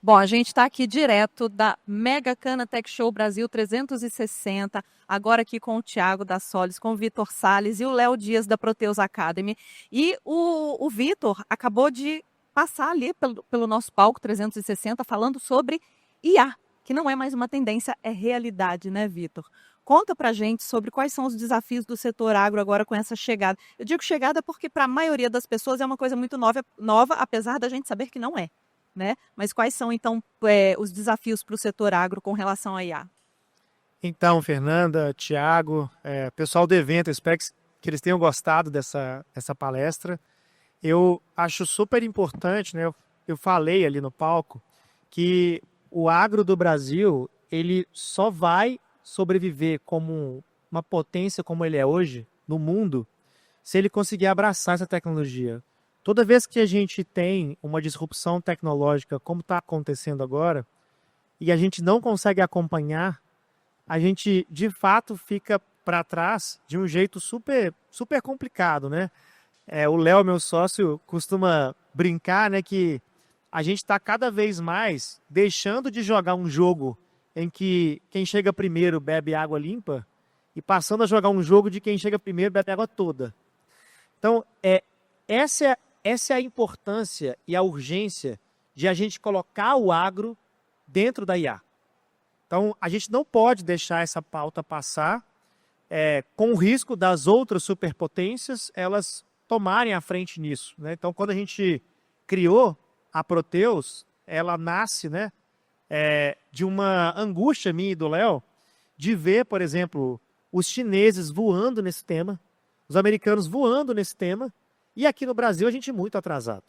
Bom, a gente está aqui direto da Mega Cana Tech Show Brasil 360, agora aqui com o Thiago da Solis, com o Vitor Salles e o Léo Dias da Proteus Academy. E o Vitor acabou de passar ali pelo nosso palco 360 falando sobre IA, que não é mais uma tendência, é realidade, né, Vitor? Conta pra gente sobre quais são os desafios do setor agro agora com essa chegada. Eu digo chegada porque para a maioria das pessoas é uma coisa muito nova, apesar da gente saber que não é, né? Mas quais são, então, os desafios para o setor agro com relação à IA? Então, Fernanda, Thiago, pessoal do evento, eu espero que eles tenham gostado dessa palestra. Eu acho super importante, né? Eu falei ali no palco que o agro do Brasil, ele só vai sobreviver como uma potência como ele é hoje no mundo, se ele conseguir abraçar essa tecnologia. Toda vez que a gente tem uma disrupção tecnológica, como está acontecendo agora, e a gente não consegue acompanhar, a gente de fato fica para trás de um jeito super, super complicado, né? O Léo, meu sócio, costuma brincar, né, que a gente está cada vez mais deixando de jogar um jogo em que quem chega primeiro bebe água limpa e passando a jogar um jogo de quem chega primeiro bebe água toda. Então, essa é a importância e a urgência de a gente colocar o agro dentro da IA. Então, a gente não pode deixar essa pauta passar com o risco das outras superpotências elas tomarem a frente nisso, né? Então, quando a gente criou a Proteus, ela nasce, né, de uma angústia minha e do Léo de ver, por exemplo, os chineses voando nesse tema, os americanos voando nesse tema, e aqui no Brasil a gente é muito atrasado.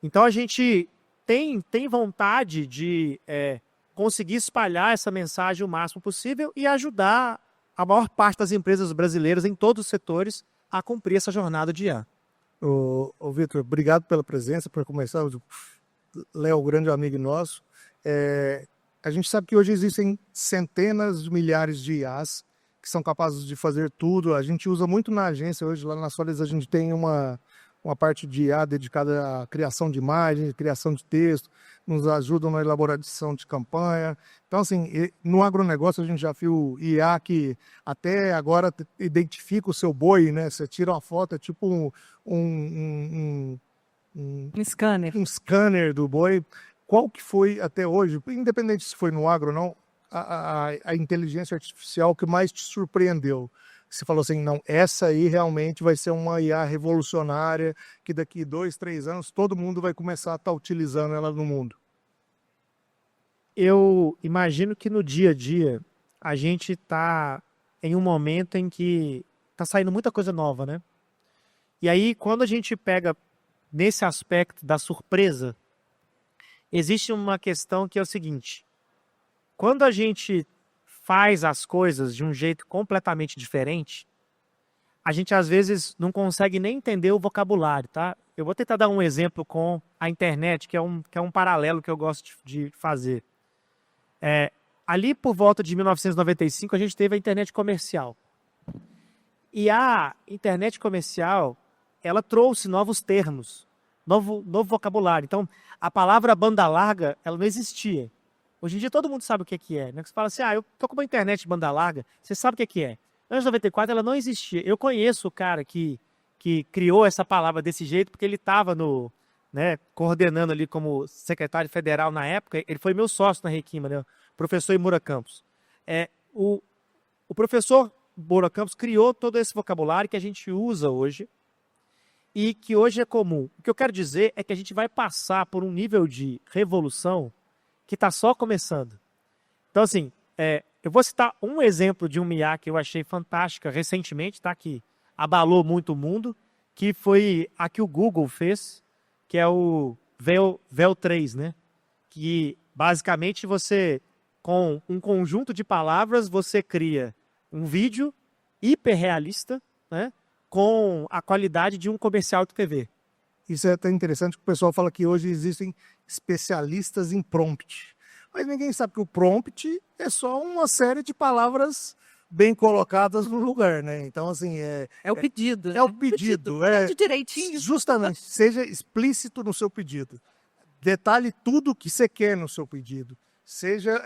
Então a gente tem vontade de conseguir espalhar essa mensagem o máximo possível e ajudar a maior parte das empresas brasileiras em todos os setores a cumprir essa jornada de IA. Ô Vitor, obrigado pela presença, por começar. O Léo, grande amigo nosso. A gente sabe que hoje existem centenas de milhares de IAs que são capazes de fazer tudo. A gente usa muito na agência hoje, lá na Solis a gente tem uma parte de IA dedicada à criação de imagens, criação de texto, nos ajudam na elaboração de campanha. Então, assim, no agronegócio a gente já viu IA que até agora identifica o seu boi, né? Você tira uma foto, é tipo Um scanner. um scanner do boi. Qual que foi até hoje, independente se foi no agro ou não, a inteligência artificial que mais te surpreendeu? Você falou assim, não, essa aí realmente vai ser uma IA revolucionária, que daqui 2, 3 anos todo mundo vai começar a estar utilizando ela no mundo. Eu imagino que no dia a dia a gente está em um momento em que está saindo muita coisa nova, né? E aí, quando a gente pega nesse aspecto da surpresa, existe uma questão que é o seguinte: quando a gente faz as coisas de um jeito completamente diferente, a gente às vezes não consegue nem entender o vocabulário, tá? Eu vou tentar dar um exemplo com a internet, que é um paralelo que eu gosto de fazer. Ali por volta de 1995, a gente teve a internet comercial. E a internet comercial, ela trouxe novos termos, novo vocabulário. Então, a palavra banda larga, ela não existia. Hoje em dia todo mundo sabe o que é, né? Você fala assim, eu tô com uma internet de banda larga, você sabe o que é. Antes de 94 ela não existia. Eu conheço o cara que criou essa palavra desse jeito, porque ele estava coordenando ali como secretário federal na época, ele foi meu sócio na Requima, né? O professor Imura Campos. O professor Imura Campos criou todo esse vocabulário que a gente usa hoje e que hoje é comum. O que eu quero dizer é que a gente vai passar por um nível de revolução que está só começando. Então, assim, eu vou citar um exemplo de uma IA que eu achei fantástica recentemente, tá? Que abalou muito o mundo, que foi a que o Google fez, que é o Vel 3, né? Que basicamente você, com um conjunto de palavras, você cria um vídeo hiperrealista, né? Com a qualidade de um comercial de TV. Isso é até interessante, que o pessoal fala que hoje existem especialistas em prompt. Mas ninguém sabe que o prompt é só uma série de palavras bem colocadas no lugar, né? Então, assim, É o pedido. é o pedido. Pede direitinho. Justamente, seja explícito no seu pedido. detalhe tudo que você quer no seu pedido. Seja,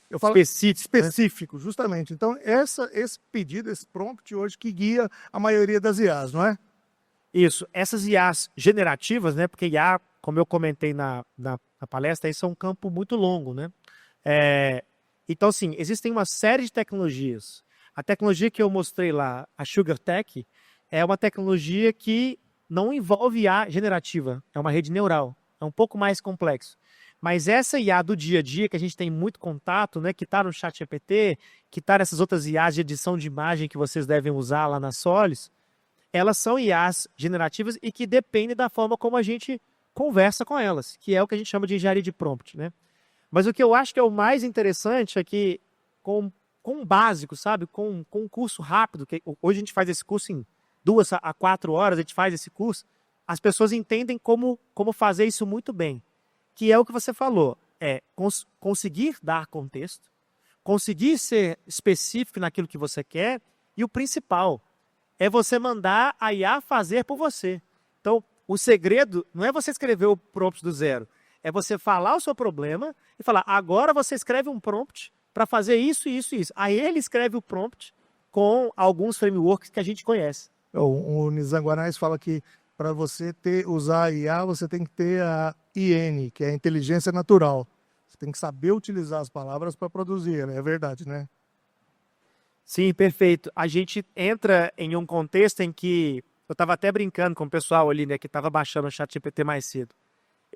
eu falo, específico, justamente. Então, esse pedido, esse prompt hoje que guia a maioria das IAs, não é? Isso, essas IAs generativas, né? Porque IA, como eu comentei na palestra, isso é um campo muito longo, né? Então, assim, existem uma série de tecnologias. A tecnologia que eu mostrei lá, a SugarTech, é uma tecnologia que não envolve IA generativa, é uma rede neural, é um pouco mais complexo. Mas essa IA do dia a dia, que a gente tem muito contato, né, que está no ChatGPT, que está nessas outras IAs de edição de imagem que vocês devem usar lá na Solis, elas são IAs generativas e que dependem da forma como a gente conversa com elas, que é o que a gente chama de engenharia de prompt, né? Mas o que eu acho que é o mais interessante é que com um básico, sabe? Com um curso rápido, que hoje a gente faz esse curso em 2 a 4 horas, a gente faz esse curso, as pessoas entendem como fazer isso muito bem. Que é o que você falou, conseguir dar contexto, conseguir ser específico naquilo que você quer, e o principal é você mandar a IA fazer por você. Então, o segredo não é você escrever o prompt do zero, é você falar o seu problema e falar, agora você escreve um prompt para fazer isso, isso e isso. Aí ele escreve o prompt com alguns frameworks que a gente conhece. O Nizam Guanais fala que para você usar a IA, você tem que ter a IN, que é a inteligência natural. Você tem que saber utilizar as palavras para produzir, é verdade, né? Sim, perfeito. A gente entra em um contexto em que eu estava até brincando com o pessoal ali, né, que estava baixando o ChatGPT mais cedo.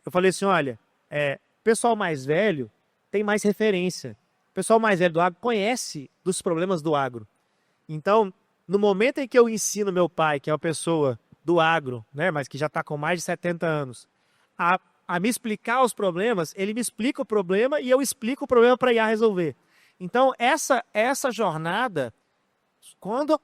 Eu falei assim, olha, o pessoal mais velho tem mais referência. O pessoal mais velho do agro conhece dos problemas do agro. Então, no momento em que eu ensino meu pai, que é uma pessoa do agro, né, mas que já está com mais de 70 anos, a me explicar os problemas, ele me explica o problema e eu explico o problema para a IA resolver. Então, essa jornada, quando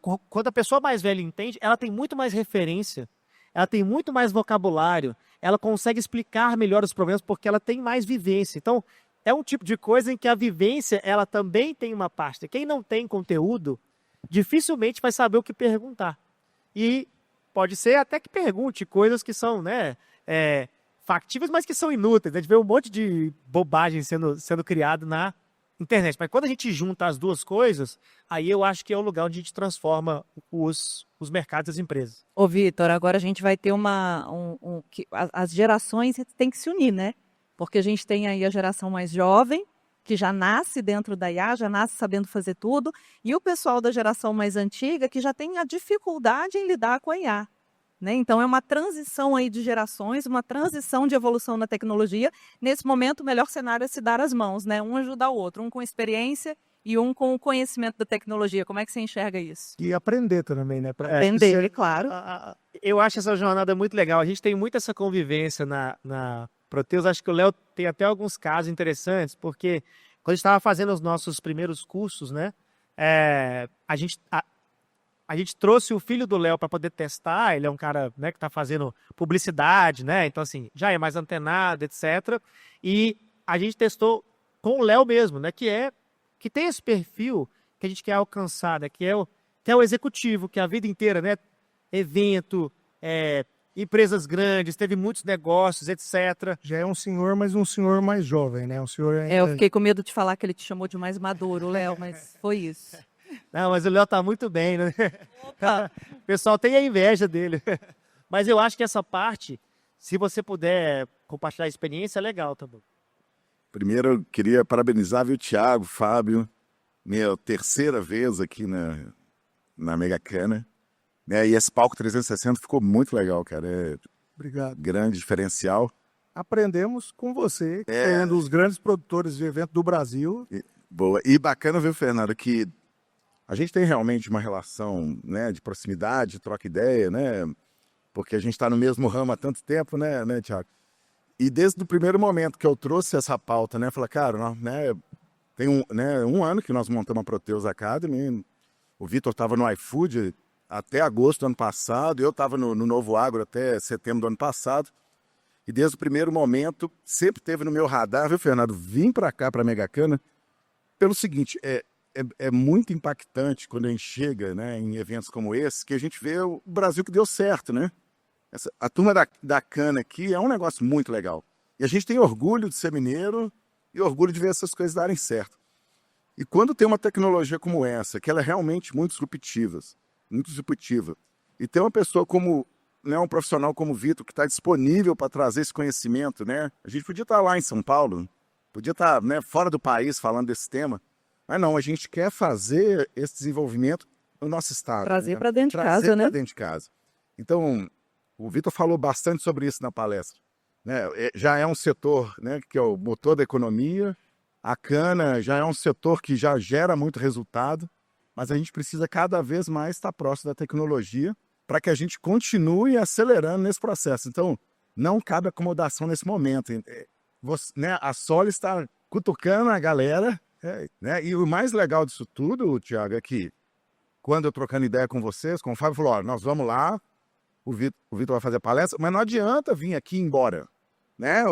a pessoa mais velha entende, ela tem muito mais referência, ela tem muito mais vocabulário, ela consegue explicar melhor os problemas porque ela tem mais vivência. Então, é um tipo de coisa em que a vivência, ela também tem uma parte. Quem não tem conteúdo, dificilmente vai saber o que perguntar. E pode ser até que pergunte coisas que são, né, factíveis, mas que são inúteis. A gente vê um monte de bobagem sendo criado na internet. Mas quando a gente junta as duas coisas, aí eu acho que é o lugar onde a gente transforma os mercados e as empresas. Ô, Vitor, agora a gente vai ter as gerações têm que se unir, né? Porque a gente tem aí a geração mais jovem, que já nasce dentro da IA, já nasce sabendo fazer tudo, e o pessoal da geração mais antiga, que já tem a dificuldade em lidar com a IA. Né? Então, é uma transição aí de gerações, uma transição de evolução na tecnologia. Nesse momento, o melhor cenário é se dar as mãos, né? Um ajudar o outro, um com experiência e um com o conhecimento da tecnologia. Como é que você enxerga isso? E aprender também, né? Aprender, claro. Eu acho essa jornada muito legal. A gente tem muito essa convivência na Proteus. Acho que o Léo tem até alguns casos interessantes, porque quando a gente estava fazendo os nossos primeiros cursos, né? A gente trouxe o filho do Léo para poder testar. Ele é um cara, né, que está fazendo publicidade, né? Então, assim, já é mais antenado, etc. E a gente testou com o Léo mesmo, né? Que tem esse perfil que a gente quer alcançar, né? Que é o executivo, que a vida inteira, né? Evento, empresas grandes, teve muitos negócios, etc. Já é um senhor, mas um senhor mais jovem, né? Um senhor. Eu fiquei com medo de falar que ele te chamou de mais maduro, Léo, mas foi isso. Não, mas o Léo tá muito bem, né? Opa. O pessoal tem a inveja dele. Mas eu acho que essa parte, se você puder compartilhar a experiência, é legal também. Primeiro, eu queria parabenizar, viu, Thiago, Fábio, minha terceira vez aqui na Megacana. Né? E esse palco 360 ficou muito legal, cara. Obrigado. Grande diferencial. Aprendemos com você, que é um dos grandes produtores de evento do Brasil. Boa. E bacana, viu, Fernando, que a gente tem realmente uma relação, né, de proximidade, de troca ideia, né? Porque a gente está no mesmo ramo há tanto tempo, né, Thiago? E desde o primeiro momento que eu trouxe essa pauta, né, falei, cara, né, tem um ano que nós montamos a Proteus Academy, o Vitor estava no iFood até agosto do ano passado, eu estava no Novo Agro até setembro do ano passado, e desde o primeiro momento sempre teve no meu radar, viu, Fernando, vim para cá, para a Megacana, pelo seguinte, é muito impactante quando a gente chega, né, em eventos como esse, que a gente vê o Brasil que deu certo, né? A turma da cana aqui é um negócio muito legal. E a gente tem orgulho de ser mineiro e orgulho de ver essas coisas darem certo. E quando tem uma tecnologia como essa, que ela é realmente muito disruptiva, e tem uma pessoa como, né, um profissional como o Vitor, que está disponível para trazer esse conhecimento, né? A gente podia estar lá em São Paulo, podia estar, né, fora do país falando desse tema, mas não, a gente quer fazer esse desenvolvimento no nosso estado. Trazer né? para dentro de Trazer casa, para né? dentro de casa. Então, o Vitor falou bastante sobre isso na palestra. Né? Já é um setor, né, que é o motor da economia, a cana já é um setor que já gera muito resultado, mas a gente precisa cada vez mais estar próximo da tecnologia para que a gente continue acelerando nesse processo. Então, não cabe acomodação nesse momento. Né, a Sol está cutucando a galera, né? E o mais legal disso tudo, Thiago, é que quando eu trocando ideia com vocês, com o Fábio, falou, ó, nós vamos lá, o Vitor vai fazer a palestra, mas não adianta vir aqui e ir embora, né?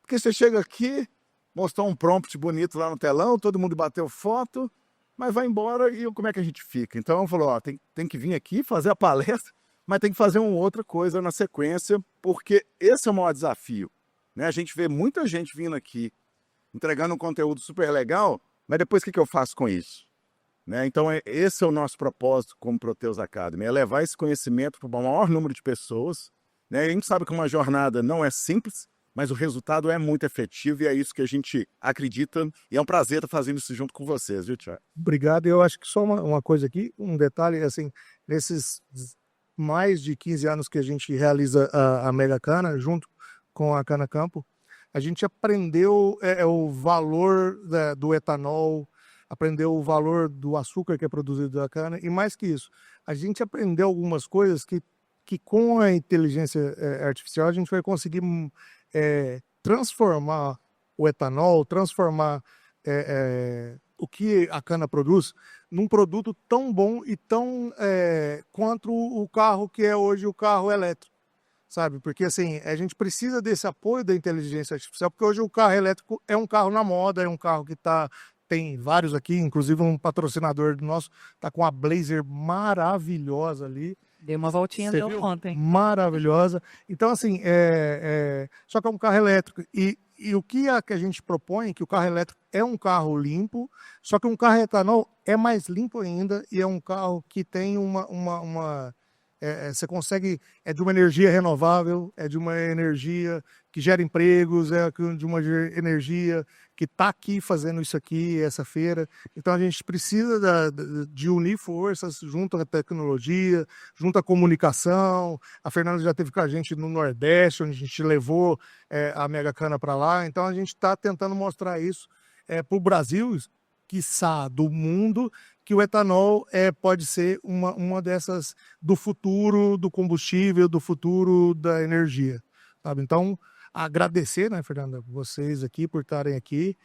Porque você chega aqui, mostrou um prompt bonito lá no telão, todo mundo bateu foto, mas vai embora e como é que a gente fica? Então, falou, ó, tem que vir aqui fazer a palestra, mas tem que fazer uma outra coisa na sequência, porque esse é o maior desafio, né? A gente vê muita gente vindo aqui, entregando um conteúdo super legal, mas depois o que eu faço com isso? Né? Então, esse é o nosso propósito como Proteus Academy, é levar esse conhecimento para o maior número de pessoas. Né? A gente sabe que uma jornada não é simples, mas o resultado é muito efetivo e é isso que a gente acredita. E é um prazer estar fazendo isso junto com vocês, viu, Thiago? Obrigado. Eu acho que só uma coisa aqui, um detalhe, assim, nesses mais de 15 anos que a gente realiza a Mega Cana, junto com a Cana Campo, a gente aprendeu o valor do etanol, aprendeu o valor do açúcar que é produzido da cana, e mais que isso, a gente aprendeu algumas coisas que com a inteligência artificial a gente vai conseguir transformar o etanol, transformar o que a cana produz num produto tão bom e tão quanto o carro que é hoje o carro elétrico. Sabe? Porque assim, a gente precisa desse apoio da inteligência artificial, porque hoje o carro elétrico é um carro na moda, é um carro que tem vários aqui, inclusive um patrocinador nosso está com a Blazer maravilhosa ali. Dei uma voltinha Você deu viu? ontem. Maravilhosa. Então, assim, só que é um carro elétrico. E o que a gente propõe é que o carro elétrico é um carro limpo, só que um carro etanol é mais limpo ainda e é um carro que tem você consegue, é de uma energia renovável, é de uma energia que gera empregos, é de uma energia que está aqui fazendo isso aqui, essa feira. Então a gente precisa de unir forças junto à tecnologia, junto à comunicação. A Fernanda já esteve com a gente no Nordeste, onde a gente levou a Mega Cana para lá. Então a gente está tentando mostrar isso para o Brasil, quiçá do mundo, que o etanol pode ser uma dessas do futuro do combustível, do futuro da energia. Sabe? Então, agradecer, né, Fernanda, vocês aqui por estarem aqui.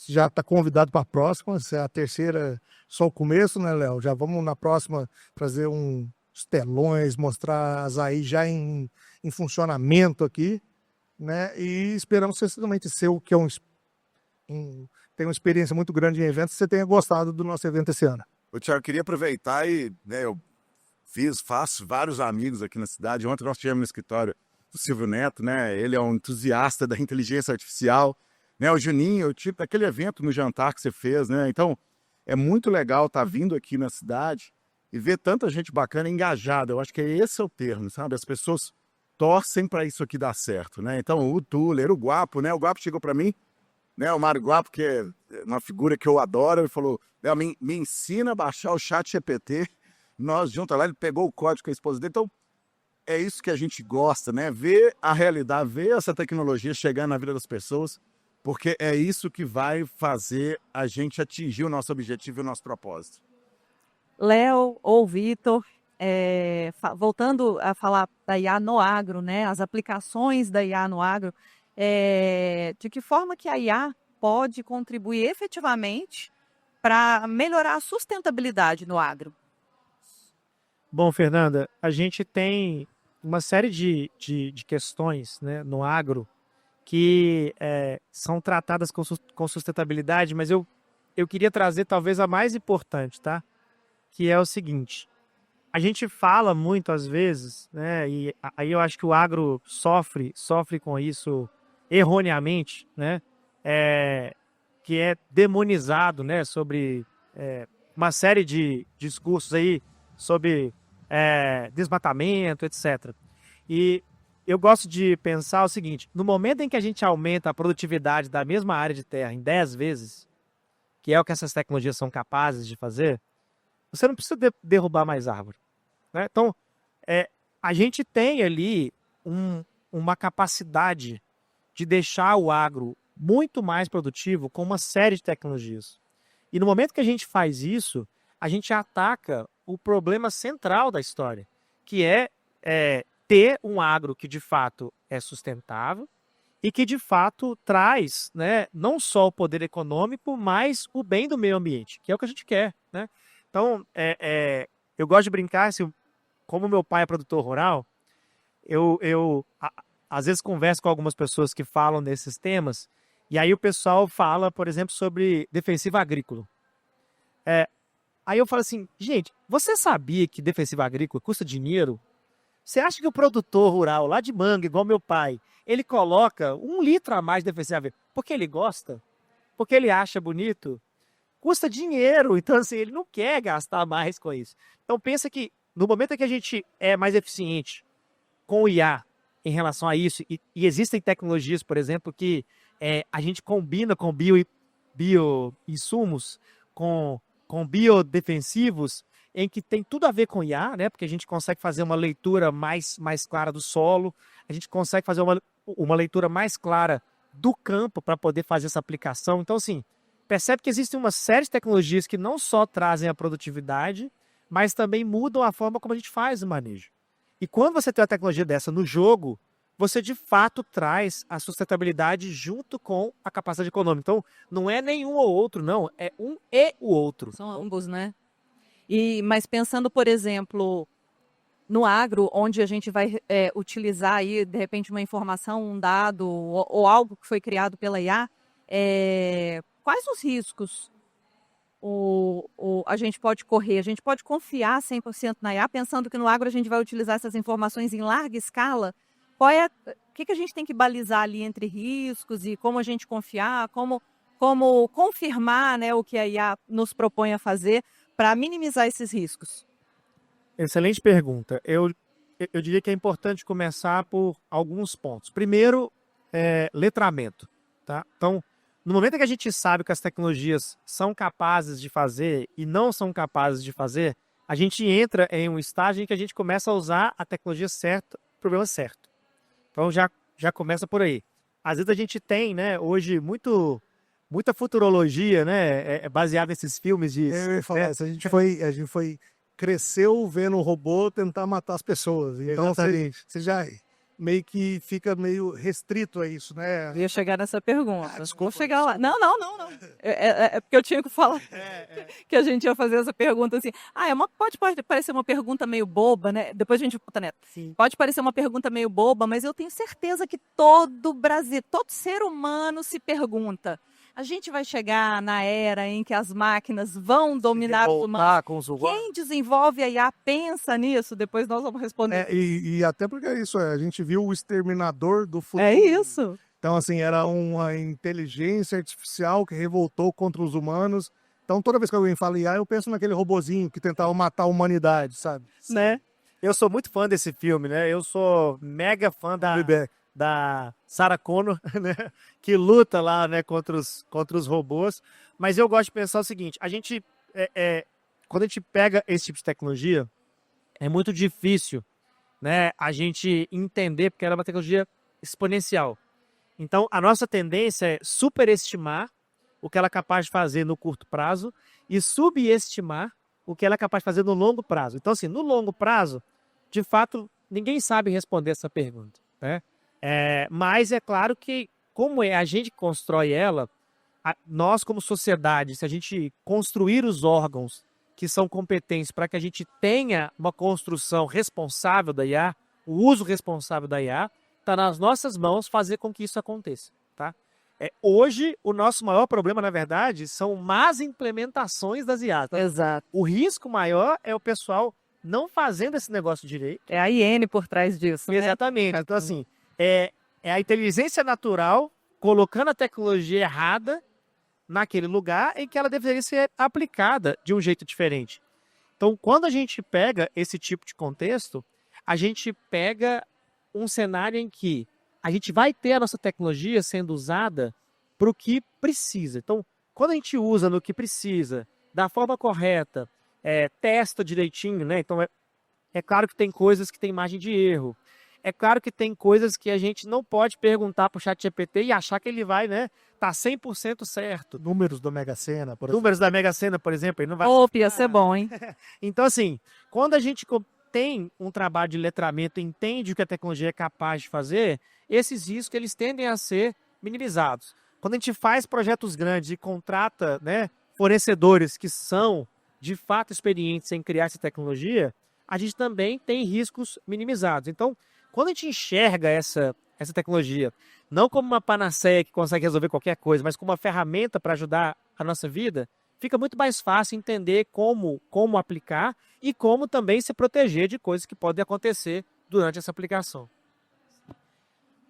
Já está convidado para a próxima, essa é a terceira, só o começo, né, Léo? Já vamos na próxima trazer uns telões, mostrar as AI já em funcionamento aqui, né? E esperamos sinceramente ser o que é tem uma experiência muito grande em eventos, você tenha gostado do nosso evento esse ano. O Thiago, queria aproveitar e, né, eu faço vários amigos aqui na cidade. Ontem nós tivemos no escritório o Silvio Neto, né? Ele é um entusiasta da inteligência artificial, né? O Juninho, eu tive aquele evento no jantar que você fez, né? Então, é muito legal estar vindo aqui na cidade e ver tanta gente bacana engajada. Eu acho que esse é o termo, sabe? As pessoas torcem para isso aqui dar certo, né? Então, o Tuller, o Guapo, né? O Guapo chegou para mim, né, o Mário Guapo, que é uma figura que eu adoro, ele falou, me ensina a baixar o ChatGPT. Nós juntos lá, ele pegou o código com a esposa dele. Então, é isso que a gente gosta, né? Ver a realidade, ver essa tecnologia chegando na vida das pessoas, porque é isso que vai fazer a gente atingir o nosso objetivo e o nosso propósito. Léo ou Vitor, voltando a falar da IA no agro, né? As aplicações da IA no agro, de que forma que a IA pode contribuir efetivamente para melhorar a sustentabilidade no agro? Bom, Fernanda, a gente tem uma série de questões, né, no agro que são tratadas com sustentabilidade, mas eu queria trazer talvez a mais importante, tá? Que é o seguinte, a gente fala muito às vezes, né? E aí eu acho que o agro sofre com isso erroneamente, né? Que é demonizado, né? Sobre uma série de discursos aí sobre desmatamento, etc. E eu gosto de pensar o seguinte: no momento em que a gente aumenta a produtividade da mesma área de terra em 10 vezes, que é o que essas tecnologias são capazes de fazer, você não precisa derrubar mais árvore, né? Então, a gente tem ali uma capacidade de deixar o agro muito mais produtivo com uma série de tecnologias. E no momento que a gente faz isso, a gente ataca o problema central da história, que é ter um agro que de fato é sustentável e que de fato traz, né, não só o poder econômico, mas o bem do meio ambiente, que é o que a gente quer, né? Então, eu gosto de brincar, assim, como meu pai é produtor rural, às vezes converso com algumas pessoas que falam desses temas, e aí o pessoal fala, por exemplo, sobre defensivo agrícola. Aí eu falo assim, gente, você sabia que defensivo agrícola custa dinheiro? Você acha que o produtor rural, lá de Manga, igual meu pai, ele coloca 1 litro a mais de defensivo agrícola porque ele gosta? Porque ele acha bonito? Custa dinheiro, então assim, ele não quer gastar mais com isso. Então pensa que no momento em que a gente é mais eficiente com o IA em relação a isso, e existem tecnologias, por exemplo, que a gente combina com bioinsumos, com biodefensivos, em que tem tudo a ver com IA, né? Porque a gente consegue fazer uma leitura mais clara do solo, a gente consegue fazer uma leitura mais clara do campo para poder fazer essa aplicação. Então, assim, percebe que existe uma série de tecnologias que não só trazem a produtividade, mas também mudam a forma como a gente faz o manejo. E quando você tem uma tecnologia dessa no jogo, você de fato traz a sustentabilidade junto com a capacidade econômica. Então, não é nenhum ou outro, não, é um e o outro. São ambos, né? Mas pensando, por exemplo, no agro, onde a gente vai utilizar aí, de repente, uma informação, um dado ou algo que foi criado pela IA, quais os riscos a gente pode correr? A gente pode confiar 100% na IA, pensando que no agro a gente vai utilizar essas informações em larga escala? O que a gente tem que balizar ali entre riscos e como a gente confiar, como confirmar, né, o que a IA nos propõe a fazer para minimizar esses riscos? Excelente pergunta. Eu diria que é importante começar por alguns pontos. Primeiro, letramento, tá? Então, no momento em que a gente sabe que as tecnologias são capazes de fazer e não são capazes de fazer, a gente entra em um estágio em que a gente começa a usar a tecnologia certa, o problema certo. Então, já começa por aí. Às vezes a gente tem, né, hoje muita futurologia, né, baseada nesses filmes de... Eu ia falar, a gente cresceu vendo o robô tentar matar as pessoas. Então você já meio que fica meio restrito a isso, né? Eu ia chegar nessa pergunta. Desculpa, Vou chegar lá. Não. É porque eu tinha que falar que a gente ia fazer essa pergunta assim. Pode parecer uma pergunta meio boba, né? Depois a gente volta, Neto. Sim. Pode parecer uma pergunta meio boba, mas eu tenho certeza que todo ser humano se pergunta: a gente vai chegar na era em que as máquinas vão dominar os humanos? Com os Quem desenvolve a IA pensa nisso? Depois nós vamos responder. E até porque é isso, a gente viu o Exterminador do Futuro. É isso. Então, assim, era uma inteligência artificial que revoltou contra os humanos. Então, toda vez que alguém fala IA, eu penso naquele robozinho que tentava matar a humanidade, sabe? Né? Eu sou muito fã desse filme, né? Eu sou mega fã da Sarah Connor, né? Que luta lá, né, contra os robôs. Mas eu gosto de pensar o seguinte: a gente, quando a gente pega esse tipo de tecnologia, é muito difícil, né, a gente entender, porque ela é uma tecnologia exponencial. Então, a nossa tendência é superestimar o que ela é capaz de fazer no curto prazo e subestimar o que ela é capaz de fazer no longo prazo. Então, assim, no longo prazo, de fato, ninguém sabe responder essa pergunta, né? Mas é claro que, como a gente constrói ela, nós como sociedade, se a gente construir os órgãos que são competentes para que a gente tenha uma construção responsável da IA, o uso responsável da IA, está nas nossas mãos fazer com que isso aconteça, tá? Hoje, o nosso maior problema, na verdade, são más implementações das IAs. Tá? Exato. O risco maior é o pessoal não fazendo esse negócio direito. É a IN por trás disso, né? Exatamente. Então, assim, é a inteligência natural colocando a tecnologia errada naquele lugar em que ela deveria ser aplicada de um jeito diferente. Então, quando a gente pega esse tipo de contexto, a gente pega um cenário em que a gente vai ter a nossa tecnologia sendo usada para o que precisa. Então, quando a gente usa no que precisa, da forma correta, testa direitinho, né? Então, é claro que tem coisas que tem margem de erro. É claro que tem coisas que a gente não pode perguntar para o ChatGPT e achar que ele vai, né, tá 100% certo. Números da Mega Sena, por exemplo. Números da Mega Sena, por exemplo, ele não vai... Opa, ia ser bom, hein? Então, assim, quando a gente tem um trabalho de letramento, entende o que a tecnologia é capaz de fazer, esses riscos eles tendem a ser minimizados. Quando a gente faz projetos grandes e contrata, né, fornecedores que são, de fato, experientes em criar essa tecnologia, a gente também tem riscos minimizados. Então, quando a gente enxerga essa tecnologia, não como uma panaceia que consegue resolver qualquer coisa, mas como uma ferramenta para ajudar a nossa vida, fica muito mais fácil entender como aplicar e como também se proteger de coisas que podem acontecer durante essa aplicação.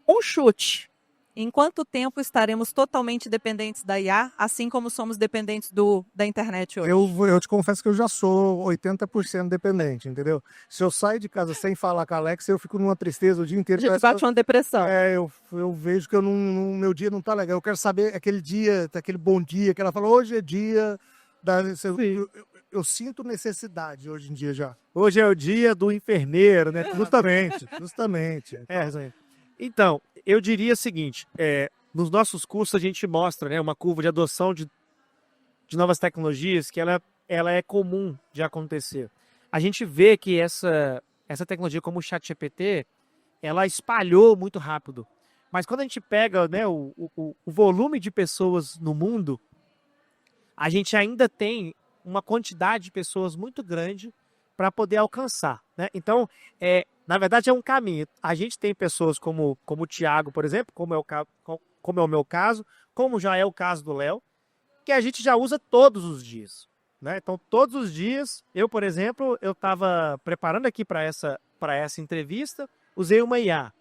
Um chute. Em quanto tempo estaremos totalmente dependentes da IA, assim como somos dependentes da internet hoje? Eu te confesso que eu já sou 80% dependente, entendeu? Se eu saio de casa sem falar com a Alexa, eu fico numa tristeza o dia inteiro. A gente bate uma depressão. Eu vejo que meu dia não tá legal. Eu quero saber aquele dia, aquele bom dia, que ela fala, hoje é dia... Eu sinto necessidade hoje em dia já. Hoje é o dia do enfermeiro, né? Justamente. Então, eu diria o seguinte, nos nossos cursos a gente mostra, né, uma curva de adoção de novas tecnologias que ela é comum de acontecer. A gente vê que essa tecnologia como o ChatGPT, ela espalhou muito rápido. Mas quando a gente pega, né, o volume de pessoas no mundo, a gente ainda tem uma quantidade de pessoas muito grande para poder alcançar, né? Então, na verdade, é um caminho. A gente tem pessoas como o Thiago, por exemplo, como é o meu caso, como já é o caso do Léo, que a gente já usa todos os dias, né? Então, todos os dias, eu, por exemplo, eu estava preparando aqui para essa entrevista, usei uma IA.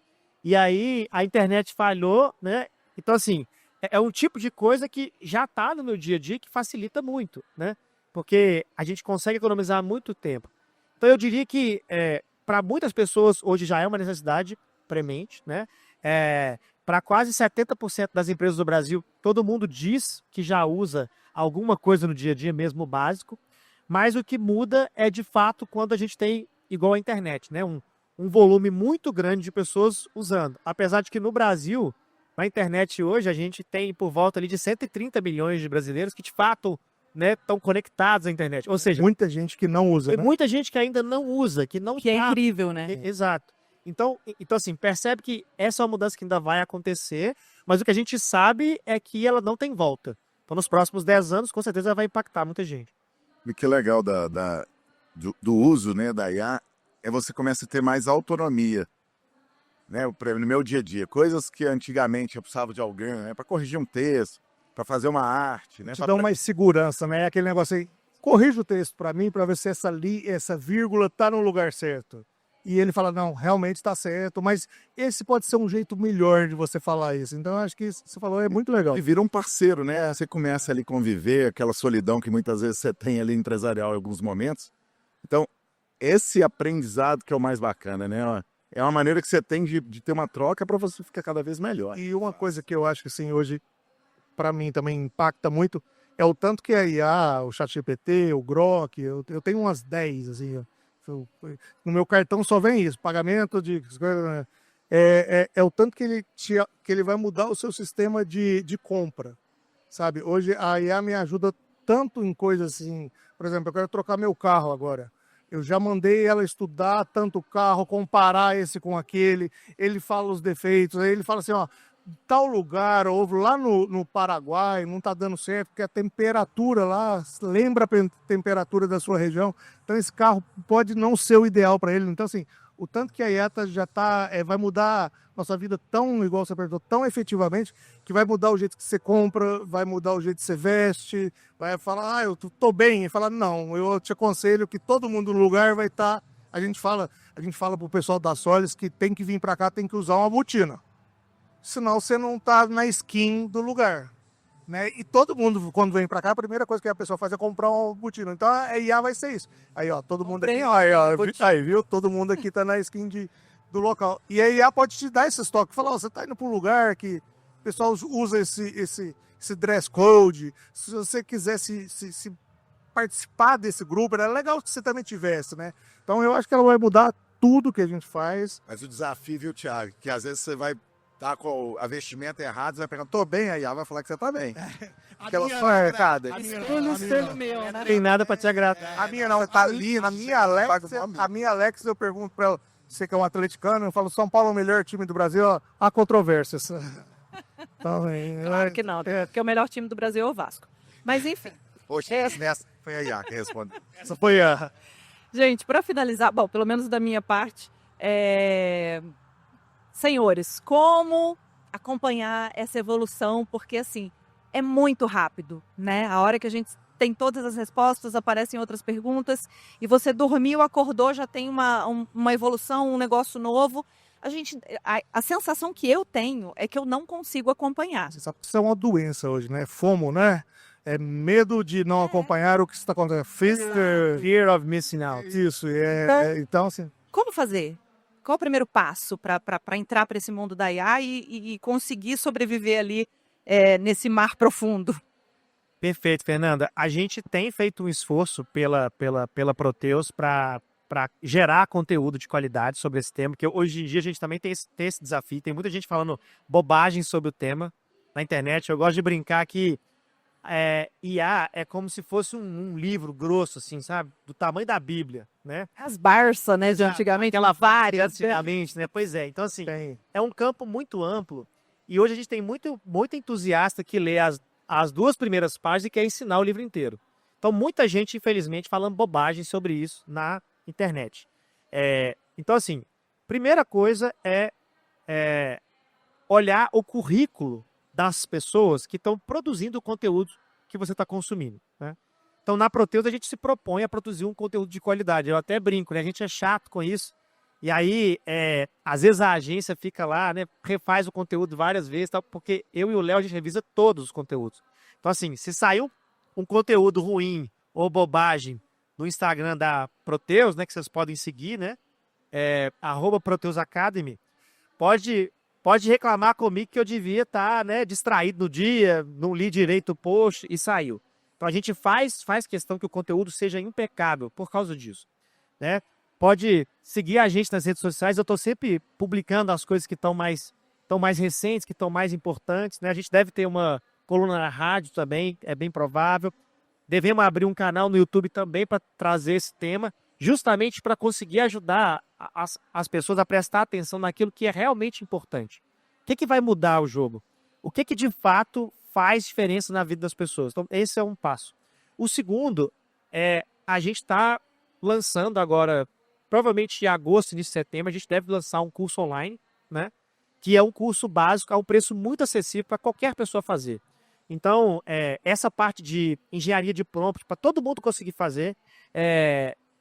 E aí, a internet falhou, né? Então, assim, é um tipo de coisa que já está no meu dia a dia que facilita muito, né? Porque a gente consegue economizar muito tempo. Então, eu diria que para muitas pessoas hoje já é uma necessidade premente, né? Para quase 70% das empresas do Brasil, todo mundo diz que já usa alguma coisa no dia a dia, mesmo o básico. Mas o que muda é, de fato, quando a gente tem, igual a internet, né? Um volume muito grande de pessoas usando. Apesar de que no Brasil, na internet hoje, a gente tem por volta ali de 130 milhões de brasileiros que, de fato, né, estão conectados à internet. Ou seja, muita gente que não usa, tem né? muita gente que ainda não usa, que não Que é incrível, né? Exato. Então, assim, percebe que essa é uma mudança que ainda vai acontecer, mas o que a gente sabe é que ela não tem volta. Então, nos próximos 10 anos, com certeza, ela vai impactar muita gente. O que é legal do uso, né, da IA é você começa a ter mais autonomia, né, no meu dia a dia. Coisas que antigamente eu precisava de alguém, né, para corrigir um texto, para fazer uma arte, né? Te dá mais segurança, né? É aquele negócio aí, corrija o texto para mim para ver se essa vírgula tá no lugar certo. E ele fala, não, realmente está certo, mas esse pode ser um jeito melhor de você falar isso. Então, eu acho que isso que você falou é muito legal. E vira um parceiro, né? Você começa ali a conviver, aquela solidão que muitas vezes você tem ali empresarial em alguns momentos. Então, esse aprendizado que é o mais bacana, né? É uma maneira que você tem de ter uma troca para você ficar cada vez melhor. E uma coisa que eu acho que, assim, hoje, para mim também impacta muito, é o tanto que a IA, o ChatGPT, o Grok, eu tenho umas 10, assim, ó. No meu cartão só vem isso, pagamento de... É o tanto que ele vai mudar o seu sistema de compra, sabe? Hoje a IA me ajuda tanto em coisas assim, por exemplo, eu quero trocar meu carro agora. Eu já mandei ela estudar tanto o carro, comparar esse com aquele, ele fala os defeitos, aí ele fala assim, ó, tal lugar, ou lá no Paraguai, não está dando certo, porque a temperatura lá lembra a temperatura da sua região, então esse carro pode não ser o ideal para ele. Então, assim, o tanto que a IATA já vai mudar nossa vida tão, igual você perguntou, tão efetivamente, que vai mudar o jeito que você compra, vai mudar o jeito que você veste, vai falar, eu tô bem, e falar, não, eu te aconselho que todo mundo no lugar vai estar, a gente fala pro pessoal da Solis que tem que vir para cá, tem que usar uma botina, senão você não tá na skin do lugar. Né? E todo mundo, quando vem pra cá, a primeira coisa que a pessoa faz é comprar um botina. Então a IA vai ser isso. Aí, ó, todo mundo aqui, aí, viu? Todo mundo aqui tá na skin do local. E a IA pode te dar esse estoque. Falar, ó, você tá indo pra um lugar que o pessoal usa esse dress code. Se você quiser se participar desse grupo, era legal que você também tivesse, né? Então eu acho que ela vai mudar tudo que a gente faz. Mas o desafio, viu, Thiago, que às vezes você vai tá com a vestimenta errada, você vai perguntar, tô bem, aí ela vai falar que você tá bem. Aquela só é errada. Não tem nada pra te agradar. A minha não, tá ali, a minha Alex, eu pergunto pra ela, você que é um atleticano, eu falo, São Paulo é o melhor time do Brasil, ó, há controvérsias. Então, Claro que não, porque o melhor time do Brasil é o Vasco. Mas enfim. Poxa, nessa foi a IA que respondeu. essa foi a... Gente, para finalizar, bom, pelo menos da minha parte, senhores, como acompanhar essa evolução? Porque, assim, é muito rápido, né? A hora que a gente tem todas as respostas, aparecem outras perguntas, e você dormiu, acordou, já tem uma evolução, um negócio novo. A sensação que eu tenho é que eu não consigo acompanhar. Você sabe que isso é uma doença hoje, né? FOMO, né? É medo de não acompanhar o que está acontecendo. Fear of missing out. Isso, então, assim... Como fazer? Qual o primeiro passo para entrar para esse mundo da IA e conseguir sobreviver ali nesse mar profundo? Perfeito, Fernanda. A gente tem feito um esforço pela Proteus para gerar conteúdo de qualidade sobre esse tema, porque hoje em dia a gente também tem esse desafio. Tem muita gente falando bobagem sobre o tema na internet. Eu gosto de brincar que IA é como se fosse um livro grosso, assim, sabe? Do tamanho da Bíblia, né? As Barça, né, de antigamente, Aquela várias. antigamente, né? Pois é. Então, assim, é um campo muito amplo e hoje a gente tem muito entusiasta que lê as duas primeiras páginas e quer ensinar o livro inteiro. Então, muita gente, infelizmente, falando bobagem sobre isso na internet. Então, assim, primeira coisa é olhar o currículo das pessoas que estão produzindo o conteúdo que você está consumindo, né? Então, na Proteus, a gente se propõe a produzir um conteúdo de qualidade. Eu até brinco, né? A gente é chato com isso. E aí, às vezes a agência fica lá, né? Refaz o conteúdo várias vezes, tal, porque eu e o Léo, a gente revisa todos os conteúdos. Então, assim, se saiu um conteúdo ruim ou bobagem no Instagram da Proteus, né? Que vocês podem seguir, né? @ProteusAcademy, pode reclamar comigo que eu devia estar, né, distraído no dia, não li direito o post e saiu. Então a gente faz questão que o conteúdo seja impecável por causa disso, né? Pode seguir a gente nas redes sociais, eu estou sempre publicando as coisas que estão mais recentes, que estão mais importantes, né? A gente deve ter uma coluna na rádio também, é bem provável. Devemos abrir um canal no YouTube também para trazer esse tema, justamente para conseguir ajudar as pessoas a prestar atenção naquilo que é realmente importante. O que vai mudar o jogo? O que de fato faz diferença na vida das pessoas? Então, esse é um passo. O segundo a gente está lançando agora, provavelmente em agosto, início de setembro, a gente deve lançar um curso online, né? Que é um curso básico a um preço muito acessível para qualquer pessoa fazer. Então, essa parte de engenharia de prompt, para todo mundo conseguir fazer,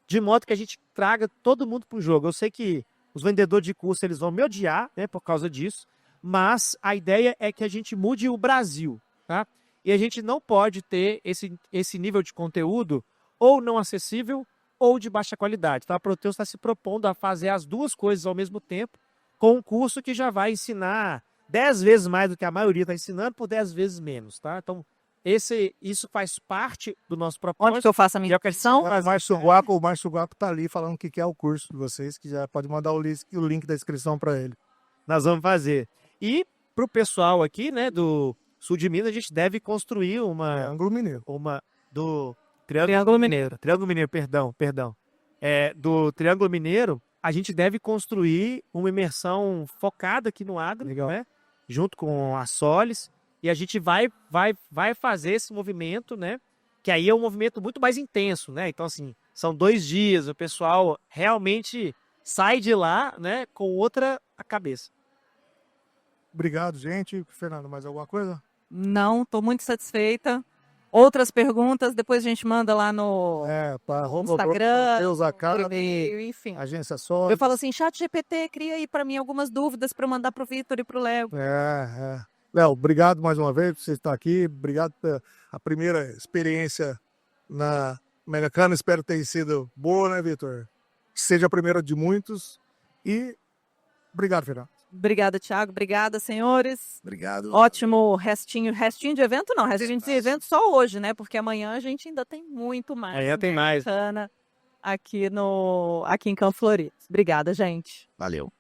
de modo que a gente traga todo mundo para o jogo. Eu sei que os vendedores de curso eles vão me odiar, né, por causa disso, mas a ideia é que a gente mude o Brasil, tá? E a gente não pode ter esse nível de conteúdo ou não acessível ou de baixa qualidade. Então, a Proteus está se propondo a fazer as duas coisas ao mesmo tempo, com um curso que já vai ensinar 10 vezes mais do que a maioria está ensinando por 10 vezes menos, tá? Então, isso faz parte do nosso propósito. Onde que eu faço a minha inscrição? O Márcio Guapo está ali falando que quer o curso de vocês, que já pode mandar o link da inscrição para ele. Nós vamos fazer. E para o pessoal aqui, né, do sul de Minas, a gente deve construir Triângulo Mineiro. Triângulo Mineiro, perdão. Do Triângulo Mineiro, a gente deve construir uma imersão focada aqui no agro, Legal, né? Junto com a Solis. E a gente vai fazer esse movimento, né? Que aí é um movimento muito mais intenso, né? Então, assim, são 2 dias, o pessoal realmente sai de lá, né, com outra a cabeça. Obrigado, gente. Fernando, mais alguma coisa? Não, estou muito satisfeita. Outras perguntas, depois a gente manda lá no Para Instagram, Deus a cara, e-mail, enfim. agência só. Eu falo assim, chat GPT, cria aí para mim algumas dúvidas para mandar para o Vitor e para o Léo. Léo, obrigado mais uma vez por você estar aqui. Obrigado pela a primeira experiência na Megacana. Espero que tenha sido boa, né, Vitor? Que seja a primeira de muitos. E obrigado, Fernando. Obrigada, Thiago. Obrigada, senhores. Obrigado. Ótimo restinho de evento não, restinho de evento só hoje, né? Porque amanhã a gente ainda tem muito mais. Amanhã tem mais. Bacana aqui em Campo Florido. Obrigada, gente. Valeu.